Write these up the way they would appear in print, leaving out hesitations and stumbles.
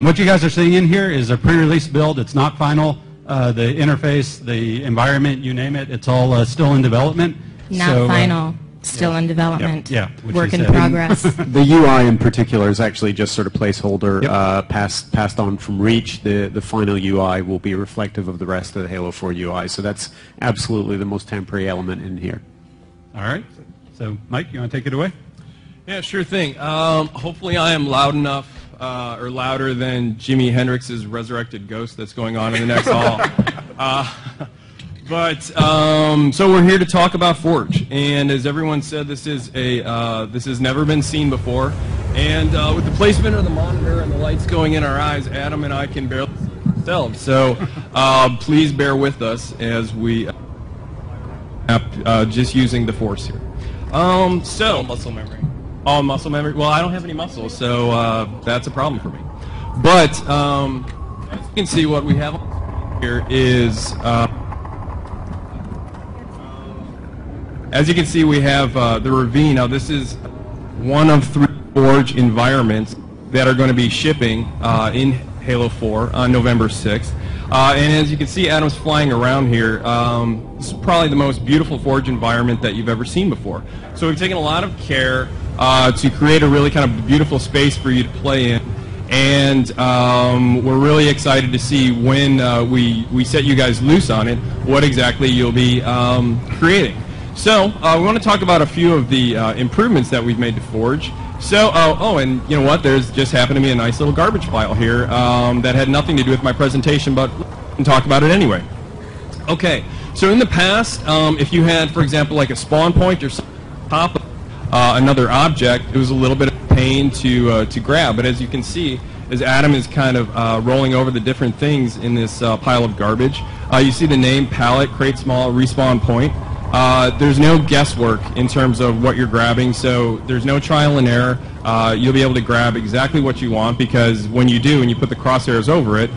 What you guys are seeing in here is a pre-release build. It's not final. The interface, the environment, you name it, it's all still in development. Not final. Still in development. Yeah. Work in progress. The UI in particular is actually just sort of placeholder, passed on from Reach. The final UI will be reflective of the rest of the Halo 4 UI. So that's absolutely the most temporary element in here. All right. So, Mike, you want to take it away? Yeah, sure thing. Hopefully I am loud enough, or louder than Jimi Hendrix's resurrected ghost that's going on in the next hall. So we're here to talk about Forge, and as everyone said, this is this has never been seen before. And with the placement of the monitor and the lights going in our eyes, Adam and I can barely see ourselves. So please bear with us as we just using the Force here. All muscle memory. All muscle memory. Well, I don't have any muscles, so that's a problem for me. But as you can see, what we have here is. As you can see, we have the Ravine. Now, this is one of 3 Forge environments that are going to be shipping in Halo 4 on November 6th. And as you can see, Adam's flying around here. This is probably the most beautiful Forge environment that you've ever seen before. So we've taken a lot of care to create a really kind of beautiful space for you to play in. And we're really excited to see when we set you guys loose on it, what exactly you'll be creating. So we want to talk about a few of the improvements that we've made to Forge. So, and you know what? There's just happened to be a nice little garbage pile here that had nothing to do with my presentation, but we can talk about it anyway. Okay, so in the past, if you had, for example, like a spawn point or something on top of another object, it was a little bit of a pain to grab. But as you can see, as Adam is kind of rolling over the different things in this pile of garbage, you see the name, palette, create small, respawn point. There's no guesswork in terms of what you're grabbing, so there's no trial and error. You'll be able to grab exactly what you want, because when you do and you put the crosshairs over it,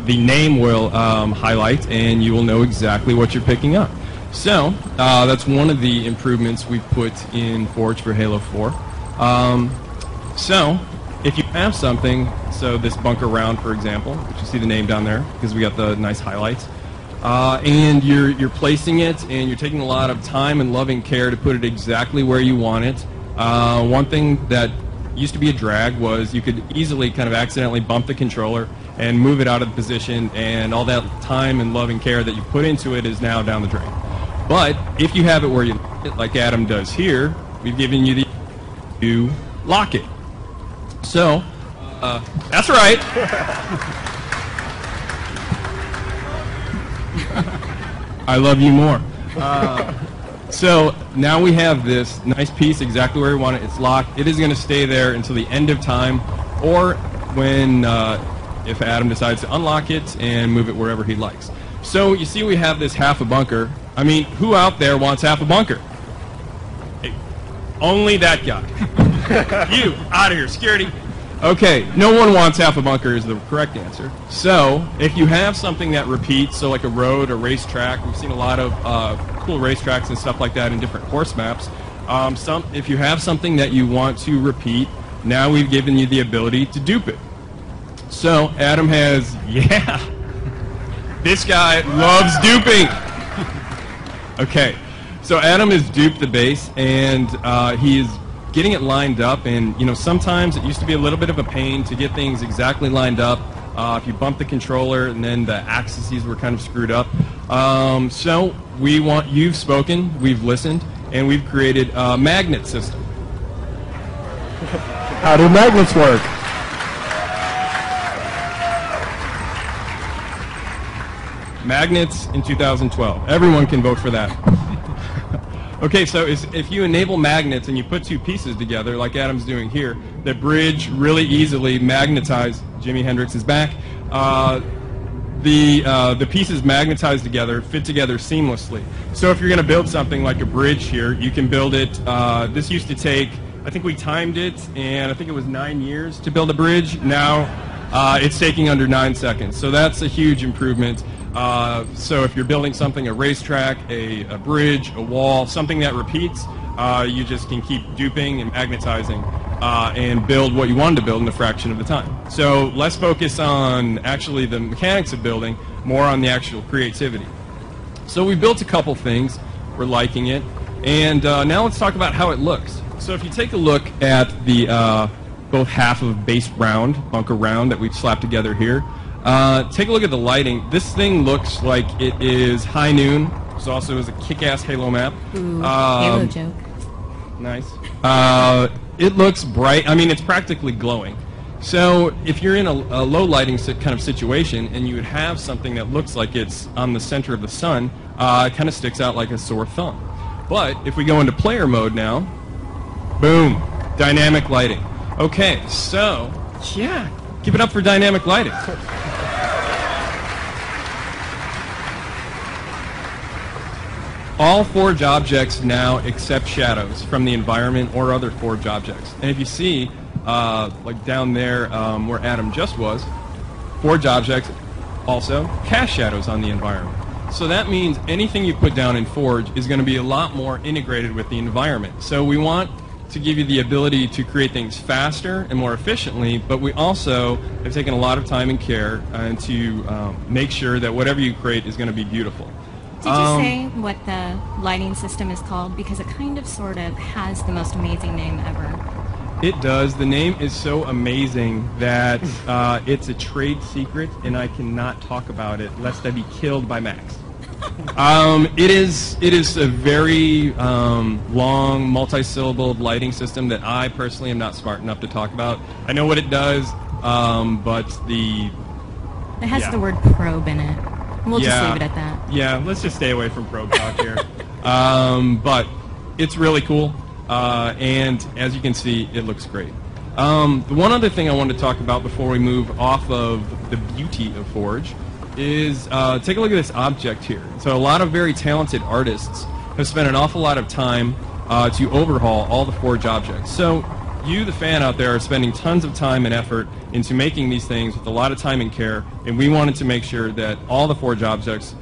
the name will highlight and you will know exactly what you're picking up. So that's one of the improvements we've put in Forge for Halo 4. So if you have something, so this bunker round, for example, which you see the name down there because we got the nice highlights, and you're placing it, and you're taking a lot of time and loving care to put it exactly where you want it. One thing that used to be a drag was you could easily kind of accidentally bump the controller and move it out of the position, and all that time and loving care that you put into it is now down the drain. But if you have it where you like it, like Adam does here, we've given you the to lock it. So, that's right. I love you more. So now we have this nice piece exactly where we want it. It's locked. It is going to stay there until the end of time, or when if Adam decides to unlock it and move it wherever he likes. So you see we have this half a bunker. I mean, who out there wants half a bunker? Hey, only that guy. You, out of here, security. Okay, no one wants half a bunker is the correct answer. So, if you have something that repeats, so like a road, a racetrack, we've seen a lot of cool racetracks and stuff like that in different course maps. If you have something that you want to repeat, now we've given you the ability to dupe it. So, Adam has, this guy loves duping. Okay, so Adam has duped the base, and he is getting it lined up, and you know, sometimes it used to be a little bit of a pain to get things exactly lined up. If you bump the controller and then the axes were kind of screwed up. So you've spoken, we've listened, and we've created a magnet system. How do magnets work? Magnets in 2012. Everyone can vote for that. Okay, so if you enable magnets and you put 2 pieces together, like Adam's doing here, the bridge really easily magnetize. Jimi Hendrix is back. The pieces magnetize together, fit together seamlessly. So if you're going to build something like a bridge here, you can build it. This used to take, I think we timed it, and I think it was 9 years to build a bridge. Now it's taking under 9 seconds. So that's a huge improvement. So if you're building something, a racetrack, a bridge, a wall, something that repeats, you just can keep duping and magnetizing, and build what you wanted to build in a fraction of the time. So less focus on actually the mechanics of building, more on the actual creativity. So we built a couple things. We're liking it. And now let's talk about how it looks. So if you take a look at the both half of base round, bunker round that we've slapped together here, take a look at the lighting. This thing looks like it is high noon. This also is a kick-ass Halo map. Ooh, Halo joke. Nice. It looks bright. I mean, it's practically glowing. So if you're in a low lighting kind of situation and you would have something that looks like it's on the center of the sun, it kind of sticks out like a sore thumb. But if we go into player mode now, boom, dynamic lighting. Okay, so, yeah, give it up for dynamic lighting. All forge objects now accept shadows from the environment or other forge objects. And if you see, like down there where Adam just was, forge objects also cast shadows on the environment. So that means anything you put down in forge is going to be a lot more integrated with the environment. So we want to give you the ability to create things faster and more efficiently, but we also have taken a lot of time and care to make sure that whatever you create is going to be beautiful. Did you say what the lighting system is called? Because it kind of sort of has the most amazing name ever. It does. The name is so amazing that it's a trade secret, and I cannot talk about it lest I be killed by Max. It is a very long, multi-syllable lighting system that I personally am not smart enough to talk about. I know what it does, but it has the word probe in it. We'll just leave it at that. Yeah, let's just stay away from probe talk here. But it's really cool, and as you can see, it looks great. The one other thing I wanted to talk about before we move off of the beauty of Forge is take a look at this object here. So a lot of very talented artists have spent an awful lot of time to overhaul all the Forge objects. So you, the fan out there, are spending tons of time and effort into making these things with a lot of time and care, and we wanted to make sure that all the Forge objects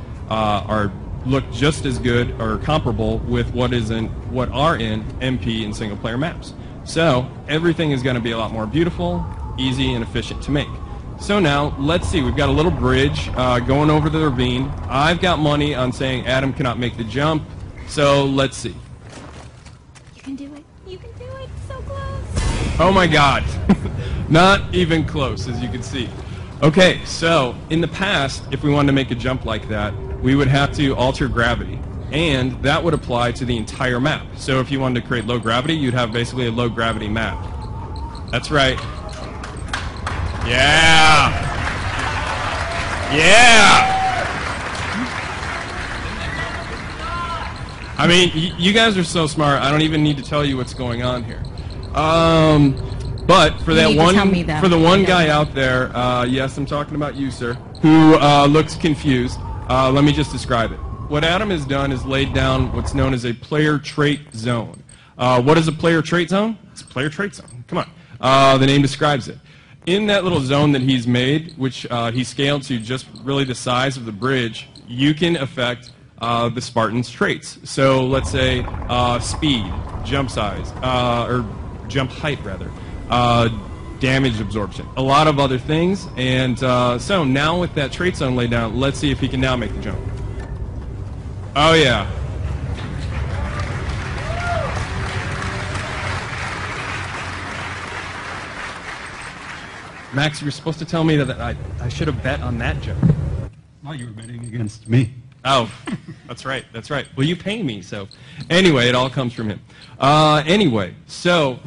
look just as good or comparable with what are in MP and single-player maps. So everything is going to be a lot more beautiful, easy, and efficient to make. So now, let's see, we've got a little bridge going over the ravine. I've got money on saying Adam cannot make the jump, so let's see. You can do it. You can do it. So close. Oh my god. Not even close, as you can see. Okay, so in the past, if we wanted to make a jump like that, we would have to alter gravity, and that would apply to the entire map. So if you wanted to create low gravity, you'd have basically a low gravity map. That's right. Yeah! Yeah! I mean, you guys are so smart, I don't even need to tell you what's going on here. But for that one guy out there, yes, I'm talking about you, sir, who looks confused, let me just describe it. What Adam has done is laid down what's known as a player trait zone. What is a player trait zone? It's a player trait zone. Come on. The name describes it. In that little zone that he's made, which he scaled to just really the size of the bridge, you can affect the Spartan's traits. So let's say speed, jump size, or jump height rather, damage absorption, a lot of other things. And so now with that trait zone laid down, let's see if he can now make the jump. Oh yeah. Max, you were supposed to tell me that I should have bet on that jump. Well, you were betting against me. Oh, that's right, that's right. Well, you pay me, so. Anyway, it all comes from him. Anyway, so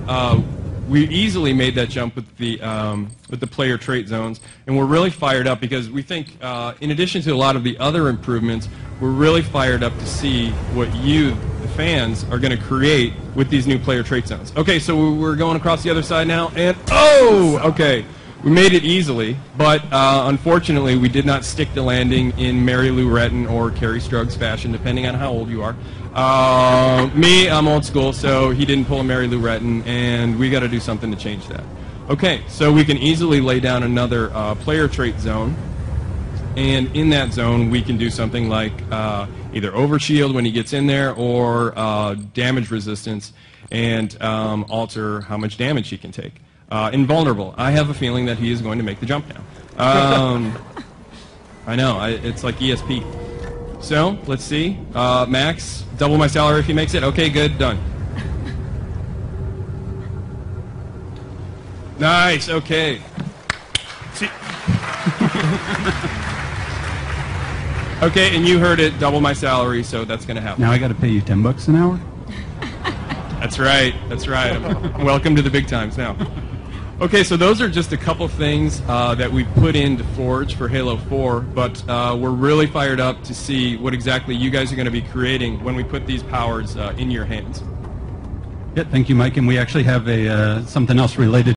we easily made that jump with the player trait zones, and we're really fired up because we think, in addition to a lot of the other improvements, we're really fired up to see what you, the fans, are going to create with these new player trait zones. Okay, so we're going across the other side now, and oh, okay. We made it easily, but unfortunately we did not stick the landing in Mary Lou Retton or Carrie Struggs fashion, depending on how old you are. Me, I'm old school, so he didn't pull a Mary Lou Retton, and we got to do something to change that. Okay, so we can easily lay down another player trait zone, and in that zone we can do something like either overshield when he gets in there or damage resistance. and alter how much damage he can take. Invulnerable. I have a feeling that he is going to make the jump now. I know. It's like ESP. So, let's see. Max, double my salary if he makes it. Okay, good. Done. Nice. Okay. See. Okay, and you heard it. Double my salary, so that's going to happen. Now I got to pay you $10 an hour? That's right. That's right. Welcome to the big times now. Okay, so those are just a couple things that we put into Forge for Halo 4, but we're really fired up to see what exactly you guys are going to be creating when we put these powers in your hands. Yeah, thank you, Mike. And we actually have something else related